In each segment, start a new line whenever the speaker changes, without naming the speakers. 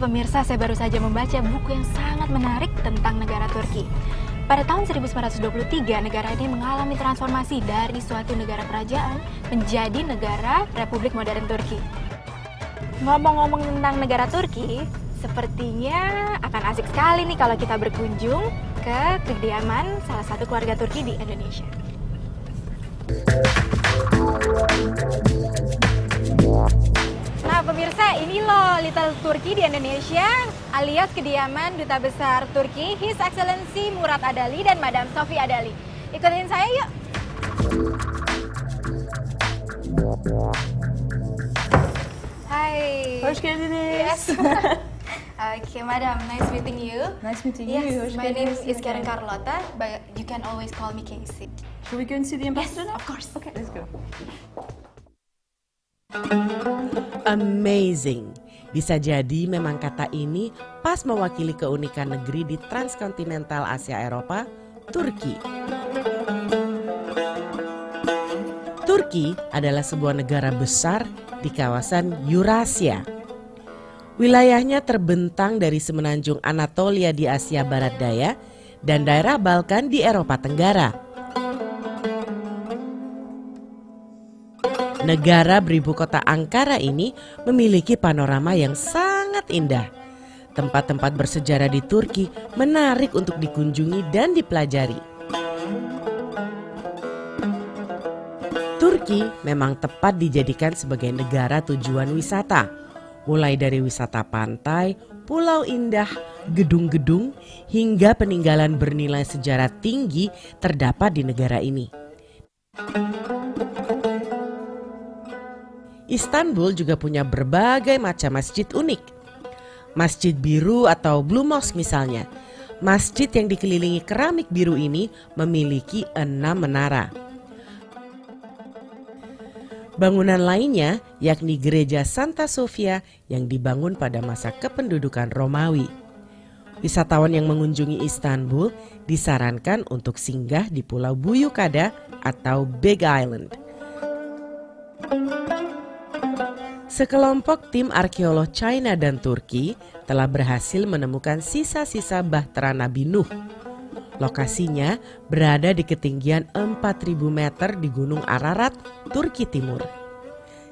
pemirsa, saya baru saja membaca buku yang sangat menarik tentang negara Turki. Pada tahun 1923, negara ini mengalami transformasi dari suatu negara kerajaan menjadi negara Republik Modern Turki. Ngomong-ngomong tentang negara Turki, sepertinya akan asik sekali nih kalau kita berkunjung ke kediaman salah satu keluarga Turki di Indonesia. Nah pemirsa, ini loh Little Turki di Indonesia, alias kediaman Duta Besar Turki, His Excellency Murat Adali dan Madam Sophie Adali. Ikutin saya yuk. Hai.
Hoş geldiniz.
Yes. Okay, Madam, nice meeting you.
Nice meeting you.
Yes,
Hoş
my name
geldiniz.
is Karen Carlota, but you can always call me Casey.
Should we go and see the ambassador
Yes,
now?
of course.
Okay, let's go.
Amazing. Bisa jadi memang kata ini pas mewakili keunikan negeri di transkontinental Asia Eropa, Turki. Turki adalah sebuah negara besar di kawasan Eurasia. Wilayahnya terbentang dari semenanjung Anatolia di Asia Barat Daya dan daerah Balkan di Eropa Tenggara. Negara beribu kota Ankara ini memiliki panorama yang sangat indah. Tempat-tempat bersejarah di Turki menarik untuk dikunjungi dan dipelajari. Turki memang tepat dijadikan sebagai negara tujuan wisata. Mulai dari wisata pantai, pulau indah, gedung-gedung, hingga peninggalan bernilai sejarah tinggi terdapat di negara ini. Istanbul juga punya berbagai macam masjid unik. Masjid Biru atau Blue Mosque misalnya. Masjid yang dikelilingi keramik biru ini memiliki 6 menara. Bangunan lainnya yakni Gereja Santa Sofia yang dibangun pada masa kependudukan Romawi. Wisatawan yang mengunjungi Istanbul disarankan untuk singgah di Pulau Buyukada atau Big Island. Sekelompok tim arkeolog China dan Turki telah berhasil menemukan sisa-sisa bahtera Nabi Nuh. Lokasinya berada di ketinggian 4.000 meter di Gunung Ararat, Turki Timur.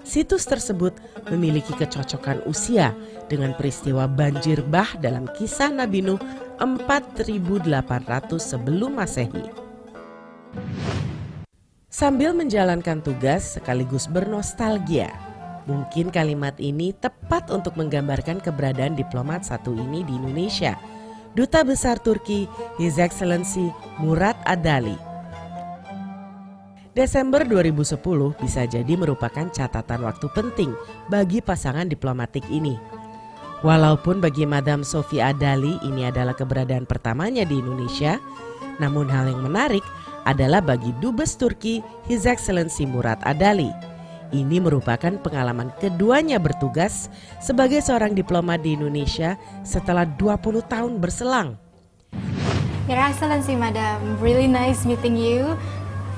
Situs tersebut memiliki kecocokan usia dengan peristiwa banjir bah dalam kisah Nabi Nuh 4.800 sebelum Masehi. Sambil menjalankan tugas sekaligus bernostalgia, mungkin kalimat ini tepat untuk menggambarkan keberadaan diplomat satu ini di Indonesia. Duta Besar Turki, His Excellency Murat Adali. Desember 2010 bisa jadi merupakan catatan waktu penting bagi pasangan diplomatik ini. Walaupun bagi Madam Sophie Adali ini adalah keberadaan pertamanya di Indonesia, namun hal yang menarik adalah bagi Dubes Turki, His Excellency Murat Adali. Ini merupakan pengalaman keduanya bertugas sebagai seorang diplomat di Indonesia setelah 20 tahun berselang.
Your Excellency, Madam, really nice meeting you.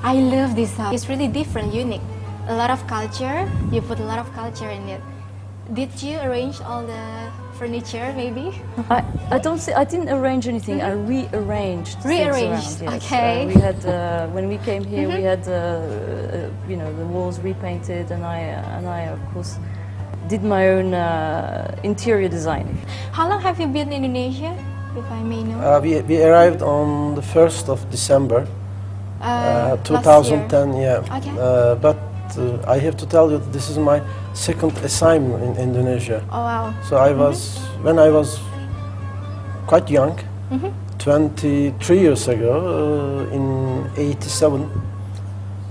I love this house. It's really different, unique. A lot of culture. You put a lot of culture in it. Did you arrange all the furniture, maybe?
I didn't arrange anything. I rearranged.
Rearranged.
Things around, yes.
Okay.
We had when we came here, we had the walls repainted, and I of course did my own interior design.
How long have you been in Indonesia, if I may know?
We arrived on the 1st of December, 2010. Yeah.
Okay.
But I have to tell you, this is my second assignment in Indonesia.
Oh wow.
So I was when I was quite young, 23 years ago, in '87,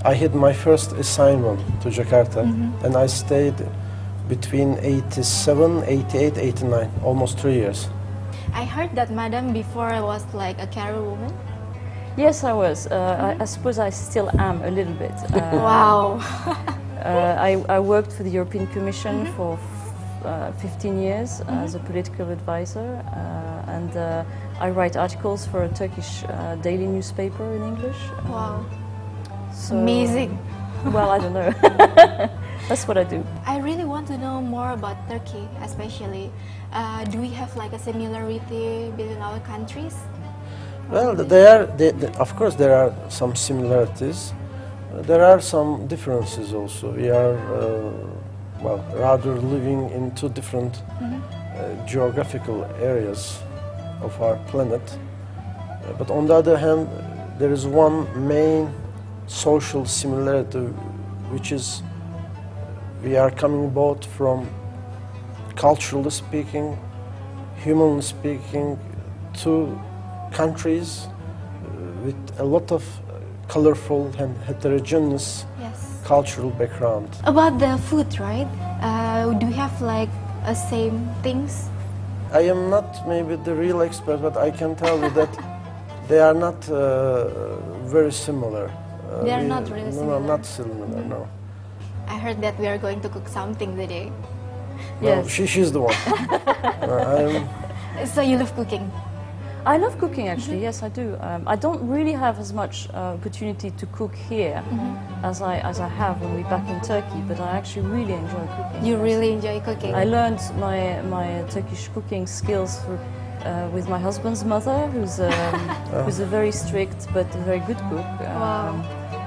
I had my first assignment to Jakarta, and I stayed between '87, '88, '89, almost 3 years.
I heard that Madam before was like a career woman.
Yes, I was. I suppose I still am a little bit.
Wow.
I worked for the European Commission for 15 years as a political advisor, and I write articles for a Turkish daily newspaper in English.
Wow.
So,
Amazing.
Well, I don't know. That's what I do.
I really want to know more about Turkey, especially. Do we have like a similarity between our countries?
Well, of course there are some similarities. There are some differences also. We are, well, rather living in two different geographical areas of our planet. But on the other hand, there is one main social similarity, which is we are coming both from, culturally speaking, humanly speaking, two countries with a lot of colorful and heterogeneous cultural background.
About the food, right? Do you have like same things?
I am not maybe the real expert, but I can tell you that they are not very similar.
They are not really similar?
No, not similar, no.
I heard that we are going to cook something today.
No,
Yes.
she's the one.
So you love cooking?
I love cooking actually, yes I do. I don't really have as much opportunity to cook here as I have when we're back in Turkey, but I actually really enjoy cooking.
You
yes.
really enjoy cooking?
I learned my Turkish cooking skills with my husband's mother, who's a very strict but a very good cook.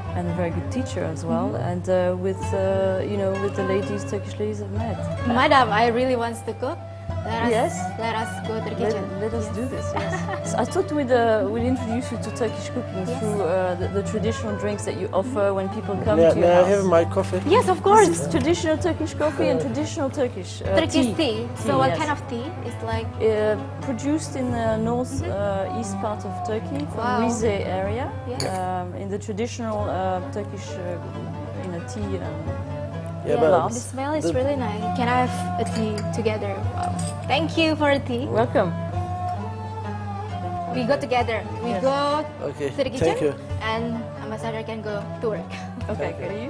And a very good teacher as well, and with the ladies, Turkish ladies I've met.
Madam, I really want to cook. Let us go to the kitchen.
Let us do this. Yes. I thought we'd introduce you to Turkish cooking through the traditional drinks that you offer when people come to your
May I
house.
have my coffee?
Yes, of course.
This is traditional Turkish coffee and traditional Turkish
Turkish tea. So what
yes.
kind of tea? It's like
produced in the north east part of Turkey, from
Wow.
Rize area,
Yes.
in the traditional Turkish tea.
Yeah,
the
but
smell is really nice. Can I have a tea together? Wow. Thank you for the tea.
Welcome.
We go together. We
Yes.
go
Okay,
to the kitchen,
thank you.
and Ambassador can go to work.
Okay, good. You?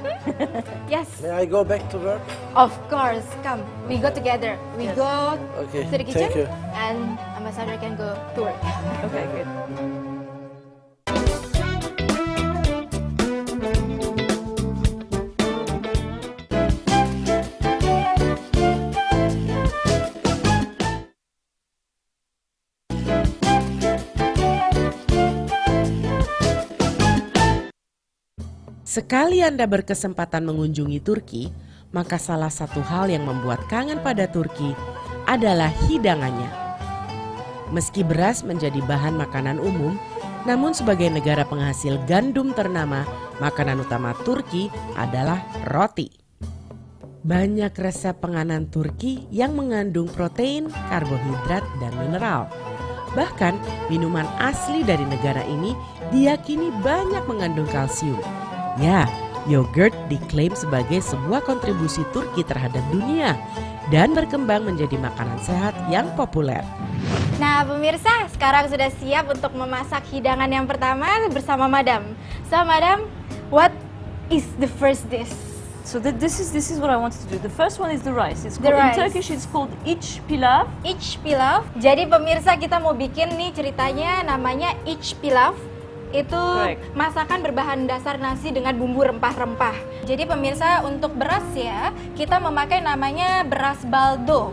Yes,
May I go back to work?
of course. Come, we go together. We
Yes.
go
Okay,
to the kitchen,
thank you.
and Ambassador can go to work.
Okay, good.
Sekali Anda berkesempatan mengunjungi Turki, maka salah satu hal yang membuat kangen pada Turki adalah hidangannya. Meski beras menjadi bahan makanan umum, namun sebagai negara penghasil gandum ternama, makanan utama Turki adalah roti. Banyak resep penganan Turki yang mengandung protein, karbohidrat, dan mineral. Bahkan minuman asli dari negara ini diyakini banyak mengandung kalsium. Ya, yogurt diklaim sebagai sebuah kontribusi Turki terhadap dunia dan berkembang menjadi makanan sehat yang populer.
Nah pemirsa, sekarang sudah siap untuk memasak hidangan yang pertama bersama Madam. So Madam, what is the first dish?
So this is what I wanted to do. The first one is the rice. It's
The
called,
rice.
in Turkish it's called iç pilav.
Iç pilav. Jadi pemirsa, kita mau bikin nih ceritanya namanya iç pilav. Itu
Correct.
masakan berbahan dasar nasi dengan bumbu rempah-rempah. Jadi pemirsa, untuk beras ya, kita memakai namanya beras baldo.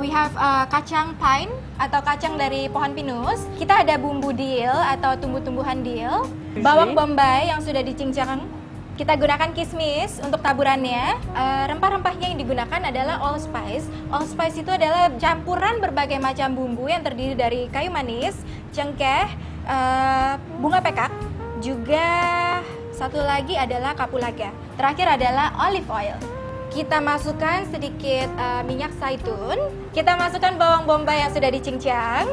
We have kacang pine atau kacang dari pohon pinus. Kita ada bumbu dill atau tumbuh-tumbuhan dill. Bawang bombay yang sudah dicincang. Kita gunakan kismis untuk taburannya. Rempah-rempahnya yang digunakan adalah allspice. Allspice itu adalah campuran berbagai macam bumbu yang terdiri dari kayu manis, cengkeh, bunga pekak, juga satu lagi adalah kapulaga. Terakhir adalah olive oil. Kita masukkan sedikit minyak zaitun. Kita masukkan bawang bombay yang sudah dicincang.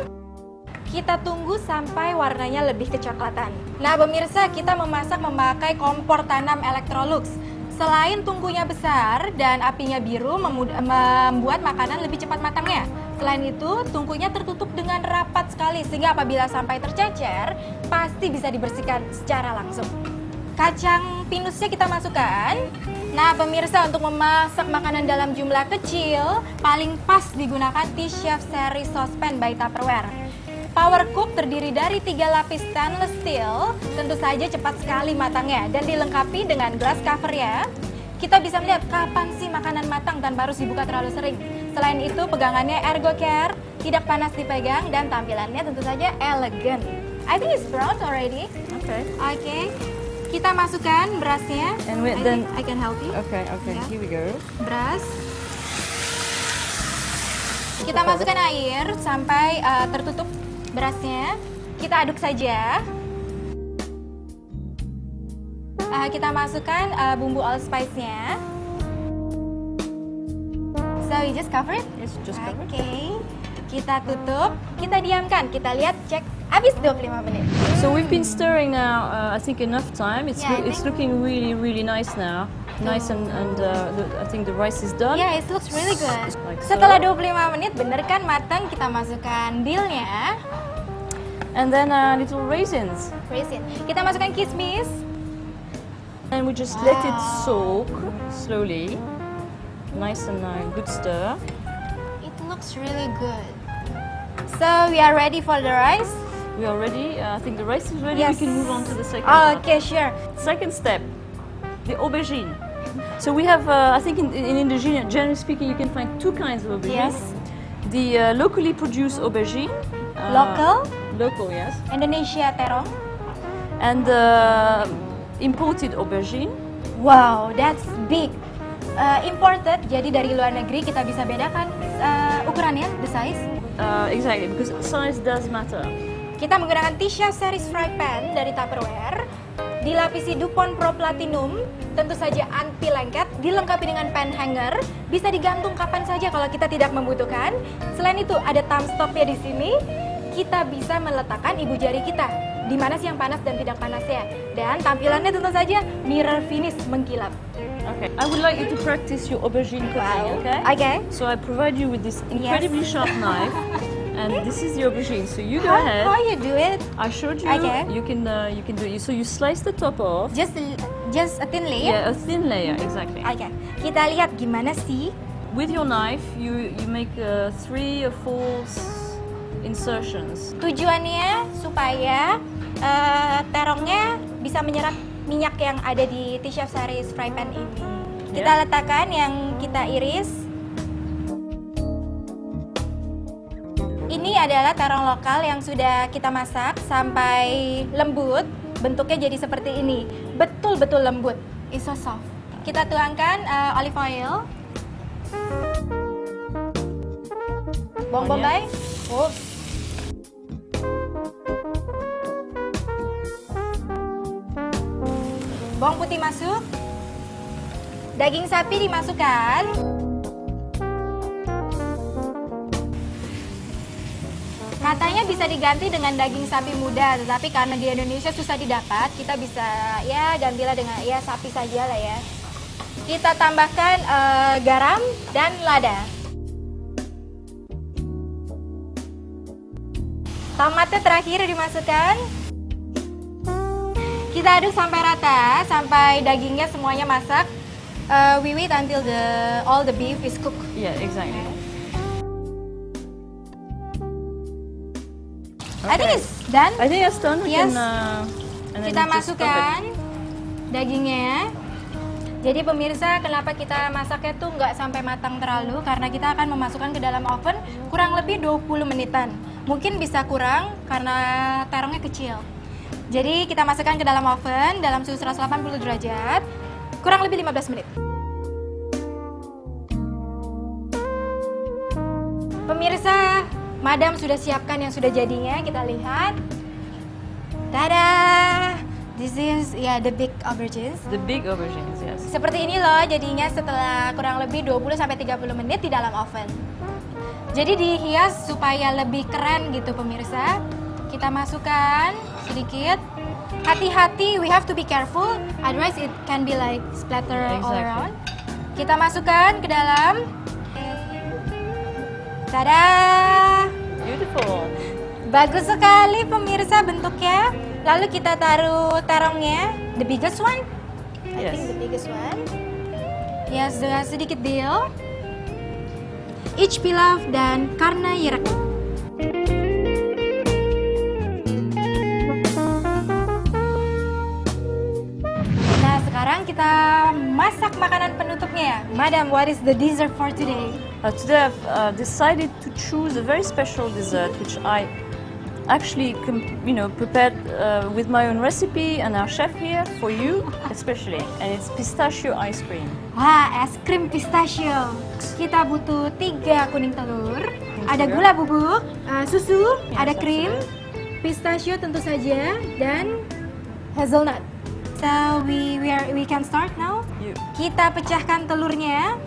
Kita tunggu sampai warnanya lebih kecoklatan. Nah pemirsa, kita memasak memakai kompor tanam Electrolux. Selain tungkunya besar dan apinya biru membuat makanan lebih cepat matangnya. Selain itu, tungkunya tertutup dengan rapat sekali sehingga apabila sampai tercecer, pasti bisa dibersihkan secara langsung. Kacang pinusnya kita masukkan. Nah pemirsa, untuk memasak makanan dalam jumlah kecil, paling pas digunakan T-Chef seri saucepan by Tupperware. Power Cook terdiri dari 3 lapis stainless steel, tentu saja cepat sekali matangnya dan dilengkapi dengan glass cover ya. kita bisa melihat kapan sih makanan matang tanpa harus dibuka terlalu sering. Selain itu, pegangannya ergo care, tidak panas dipegang, dan tampilannya tentu saja elegan. I think it's brown already.
Okay.
Oke, kita masukkan berasnya.
And
I
then
think I can help you.
okay,
Yeah.
here we go.
Beras. Kita masukkan air sampai tertutup berasnya. Kita aduk saja. Kita masukkan bumbu allspice-nya. So you just cover it?
Yes, just cover.
Oke. Kita tutup, kita diamkan, kita lihat, cek, habis 25 menit.
So we've been stirring now, I think enough time.
Yeah, I
It's
think-
looking really nice now. Nice and I think the rice is done.
Yeah, it looks really good.
Like
Setelah
so.
25 menit, bener kan matang, kita masukkan dillnya,
And then little raisins.
raisin. Kita masukkan kismis.
And we just let it soak slowly. Nice and good stir.
It looks really good. So we are ready for the rice.
We are ready. I think the rice is ready.
Yes.
We can move on to the second part.
Okay, sure.
Second step, the aubergine. So we have, I think in Indonesia, generally speaking, you can find two kinds of aubergine.
Yes.
The locally produced aubergine.
Local,
Local, yes.
Indonesia terong.
And imported aubergine.
Wow, that's big. Imported, jadi dari luar negeri kita bisa bedakan ukurannya, the size.
Exactly, because size does matter.
Kita menggunakan T-Chef series fry pan dari Tupperware, dilapisi DuPont Pro Platinum, tentu saja anti lengket, dilengkapi dengan pan hanger, bisa digantung kapan saja kalau kita tidak membutuhkan. Selain itu ada thumb stopnya di sini, kita bisa meletakkan ibu jari kita di mana sih yang panas dan tidak panasnya. Dan tampilannya tentu saja mirror finish mengkilap.
Okay, I would like you to practice your aubergine cooking, okay?
Okay.
So I provide you with this incredibly sharp knife, and this is the aubergine. So you go ahead.
How you do it?
I showed you.
Okay.
You can do it. So you slice the top off.
Just a thin layer.
Yeah, a thin layer, exactly.
Oke. Kita lihat gimana sih.
With your knife, you make 3 or 4 insertions.
Tujuannya supaya terongnya bisa menyerap minyak yang ada di T-Chef series fry pan ini. Kita letakkan yang kita iris. Ini adalah terong lokal yang sudah kita masak sampai lembut. Bentuknya jadi seperti ini. Betul-betul lembut. It's so soft. Kita tuangkan olive oil. Bawang bombay. Oops. Bawang putih masuk. Daging sapi dimasukkan. Katanya bisa diganti dengan daging sapi muda, tetapi karena di Indonesia susah didapat, kita bisa ya gantilah dengan ya sapi saja lah ya. Kita tambahkan garam dan lada. Tomatnya terakhir dimasukkan. Kita aduk sampai rata, sampai dagingnya semuanya masak. We wait until all the beef is cooked.
Yeah, exactly.
I think it's done.
I think it's done. We
Yes.
can, and then
Kita
you just stop it.
masukkan dagingnya. Jadi pemirsa, kenapa kita masaknya tuh nggak sampai matang terlalu? Karena kita akan memasukkan ke dalam oven kurang lebih 20 menitan. Mungkin bisa kurang karena terongnya kecil. Jadi kita masukkan ke dalam oven dalam suhu 180 derajat kurang lebih 15 menit. Pemirsa, Madam sudah siapkan yang sudah jadinya, kita lihat. Tada! This is the big aubergines.
The big aubergines, yes.
Seperti ini loh jadinya setelah kurang lebih 20-30 menit di dalam oven. Jadi dihias supaya lebih keren gitu pemirsa. Kita masukkan sedikit. Hati-hati, we have to be careful, otherwise it can be like splatter all
Exactly.
around. Kita masukkan ke dalam. Tada!
Beautiful.
Bagus sekali pemirsa bentuknya. Lalu kita taruh terongnya, the biggest one. I
Yes.
think the biggest one. Yes, dengan sedikit dill. Each pilaf dan karna yerek. Nah, sekarang kita masak makanan penutupnya ya. Madam, what is the dessert for today?
Today I've decided to choose a very special dessert which I actually prepared with my own recipe and our chef here for you especially, and it's pistachio ice cream.
Wah, es krim pistachio. Kita butuh 3 kuning telur, ada gula bubuk, susu, ada krim, pistachio tentu saja, dan hazelnut. So we can start now. Kita pecahkan telurnya.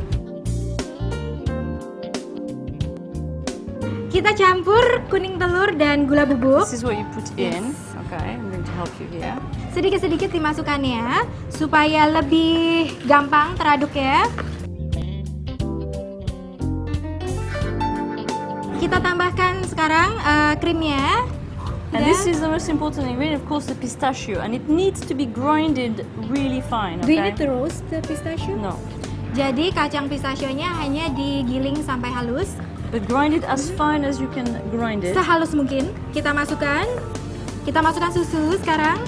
Kita campur kuning telur dan gula bubuk.
This is what you put in. Okay, I'm going to help you here.
Sedikit-sedikit dimasukkannya supaya lebih gampang teraduk ya. Kita tambahkan sekarang krimnya.
And this is the most important ingredient, of course, the pistachio, and it needs to be grinded really fine. Okay?
Do you need to roast the pistachio?
No.
Jadi kacang pistachionya hanya digiling sampai halus.
But grind it as fine as you can grind it.
Sehalus mungkin. Kita masukkan susu sekarang.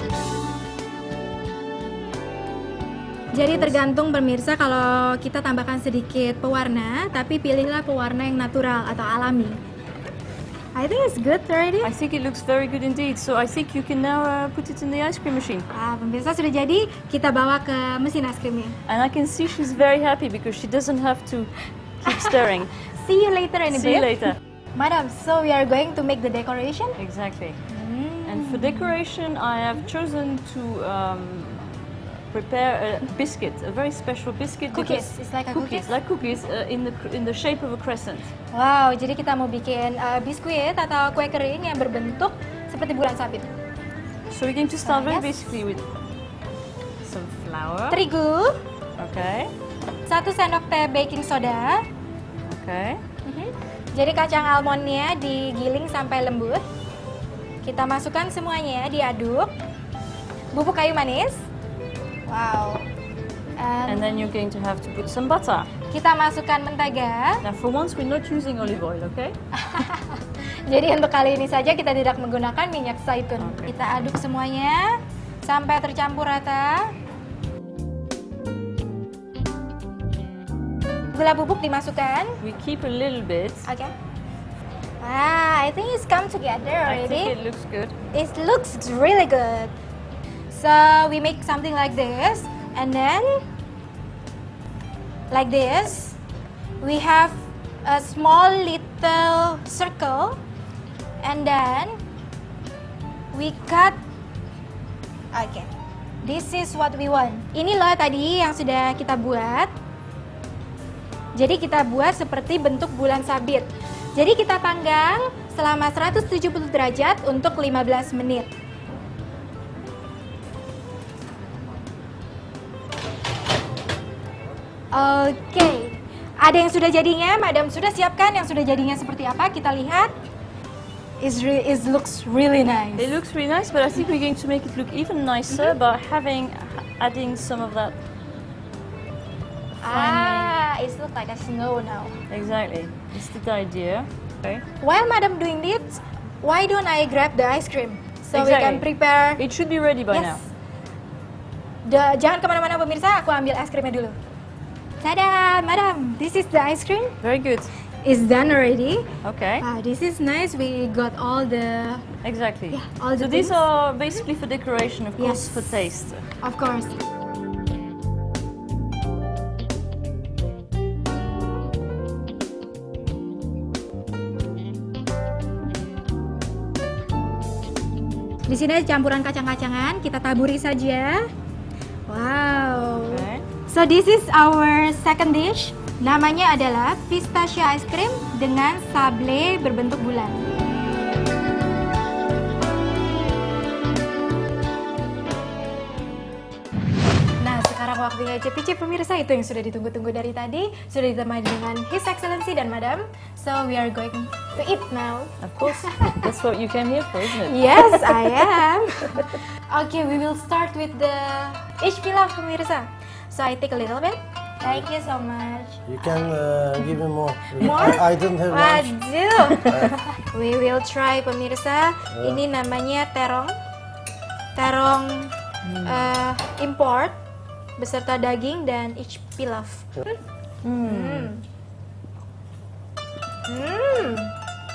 Jadi tergantung pemirsa, kalau kita tambahkan sedikit pewarna, tapi pilihlah pewarna yang natural atau alami. I think it's good already.
I think it looks very good indeed. So I think you can now put it in the ice cream machine.
Pemirsa sudah jadi, kita bawa ke mesin es krimnya.
And I can see she's very happy because she doesn't have to keep stirring.
See you later, Annie.
See you later.
Madam, so we are going to make the decoration?
Exactly. And for decoration, I have chosen to prepare a biscuit, a very special biscuit.
Cookies, it's like a cookies?
Like cookies in the shape of a crescent.
Wow, jadi kita mau bikin biskuit atau kue kering yang berbentuk seperti bulan sabit.
So we're going to start very basically with some flour.
Terigu.
Okay.
1 sendok teh baking soda.
Okay.
Jadi kacang almondnya digiling sampai lembut. Kita masukkan semuanya, diaduk. Bubuk kayu manis. Wow.
And then you're going to have to put some butter.
Kita masukkan mentega.
Now for once we're not using olive oil, okay?
Jadi untuk kali ini saja kita tidak menggunakan minyak zaitun.
Okay.
Kita aduk semuanya sampai tercampur rata. Gula bubuk dimasukkan.
We keep a little bit.
Okay. I think it's come together already.
I think it looks good.
It looks really good. So we make something like this, and then like this, we have a small little circle, and then we cut. Okay, this is what we want. Ini loh tadi yang sudah kita buat. Jadi kita buat seperti bentuk bulan sabit. Jadi kita panggang selama 170 derajat untuk 15 menit. Oke. Ada yang sudah jadinya, Madam sudah siapkan yang sudah jadinya seperti apa? Kita lihat. It looks really nice.
It looks really nice, but I think we're going to make it look even nicer by adding some of that.
It looks like a snow now.
Exactly. It's the idea. Okay.
While Madam doing this, why don't I grab the ice cream so we can prepare?
It should be ready by now.
Jangan kemana-mana pemirsa, aku ambil es krimnya dulu. Tada, Madam, this is the ice cream.
Very good.
It's done already.
Okay.
This is nice. We got all the
Exactly.
all the
So these are basically for decoration, of course, for taste.
Of course. Di sini ada campuran kacang-kacangan, kita taburi saja. Wow.
Okay.
So this is our second dish. Namanya adalah pistachio ice cream dengan sable berbentuk bulan. Nah, sekarang waktunya icip-icip pemirsa, itu yang sudah ditunggu-tunggu dari tadi. Sudah ditemani dengan His Excellency dan Madam. So we are going to eat now.
Of course, that's what you came here for, isn't it?
Yes, I am. Okay, we will start with the ish pilaf pemirsa. So I take a little bit. Thank you so much.
You can give me more.
More?
I didn't have lunch.
Waduh. We will try pemirsa. Ini namanya terong. Terong import. beserta daging dan iç pilaf.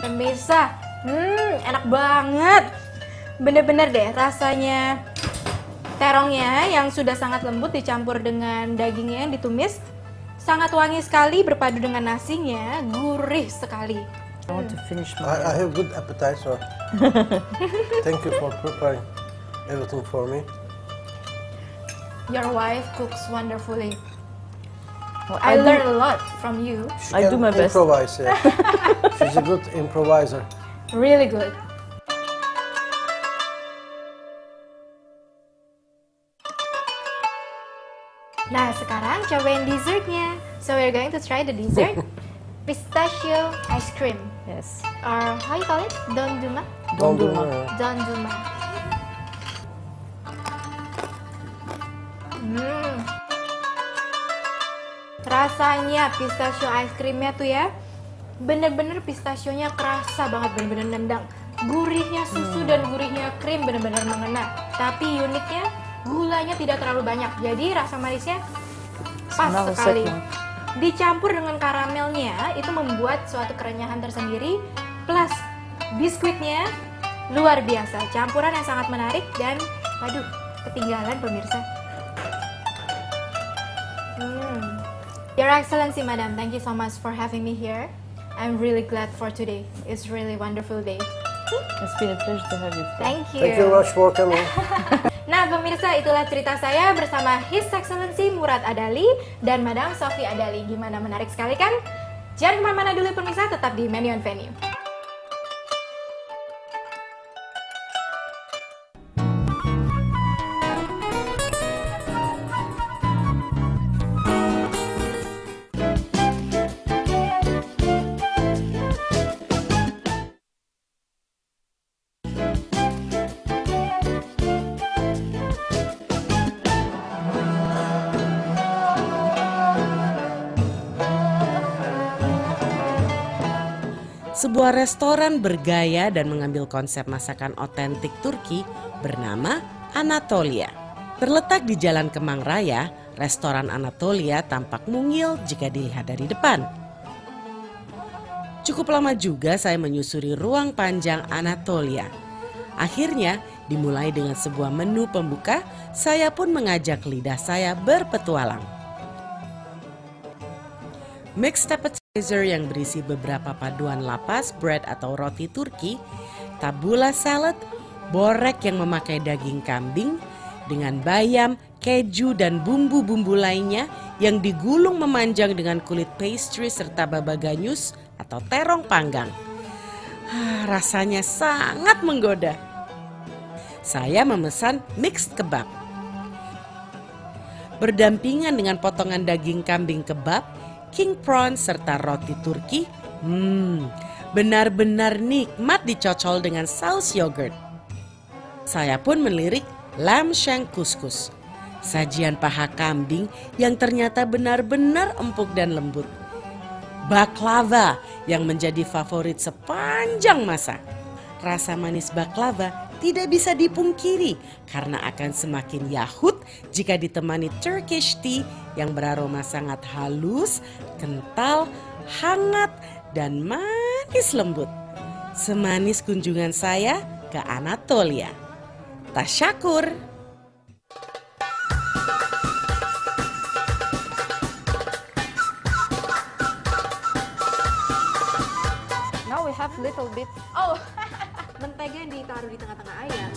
Pemirsa, enak banget. Bener-bener deh rasanya terongnya yang sudah sangat lembut dicampur dengan dagingnya yang ditumis. Sangat wangi sekali berpadu dengan nasinya, gurih sekali.
I want to finish
I
my.
have good appetite, so thank you for preparing everything for me.
Your wife cooks wonderfully.
Well,
I learned a lot from you.
She
I
can
do my best.
improvise, yeah. She's a good improviser.
Really good. Nah, sekarang cobain dessertnya. So we're going to try the dessert. Pistachio ice cream.
Yes.
Or how you call it? Dondurma?
Dondurma.
Dondurma. Rasanya pistachio ice creamnya tuh ya, bener-bener pistachionya kerasa banget, bener-bener nendang. Gurihnya susu dan gurihnya krim bener-bener mengena. Tapi uniknya gulanya tidak terlalu banyak, jadi rasa manisnya pas
Senang
sekali.
sekali.
Dicampur dengan karamelnya itu membuat suatu kerenyahan tersendiri. Plus biskuitnya luar biasa, campuran yang sangat menarik dan waduh, ketinggalan pemirsa. Your Excellency, Madam, thank you so much for having me here. I'm really glad for today. It's really wonderful day.
It's been a pleasure to have you.
Thank you.
Thank you very much for coming.
Nah, pemirsa, itulah cerita saya bersama His Excellency Murad Adali dan Madam Sophie Adali. Gimana, menarik sekali kan? Jangan kemana-mana dulu pemirsa, tetap di Menu on Venue.
Sebuah restoran bergaya dan mengambil konsep masakan otentik Turki bernama Anatolia. Terletak di Jalan Kemang Raya, restoran Anatolia tampak mungil jika dilihat dari depan. Cukup lama juga saya menyusuri ruang panjang Anatolia. Akhirnya dimulai dengan sebuah menu pembuka, saya pun mengajak lidah saya berpetualang. Mixed appetizer yang berisi beberapa paduan lapas, bread atau roti Turki, tabbouleh salad, borek yang memakai daging kambing, dengan bayam, keju dan bumbu-bumbu lainnya yang digulung memanjang dengan kulit pastry serta baba ganyus atau terong panggang. Rasanya sangat menggoda. Saya memesan mixed kebab. Berdampingan dengan potongan daging kambing kebab, king prawn serta roti Turki, benar-benar nikmat dicocol dengan saus yogurt. Saya pun melirik lamb shank couscous, sajian paha kambing yang ternyata benar-benar empuk dan lembut. Baklava yang menjadi favorit sepanjang masa. Rasa manis baklava tidak bisa dipungkiri karena akan semakin yahut jika ditemani Turkish tea yang beraroma sangat halus, kental, hangat, dan manis lembut. Semanis kunjungan saya ke Anatolia. Tasyakur.
Now we have little bit. Oh, mentega yang ditaruh di tengah-tengah ayam.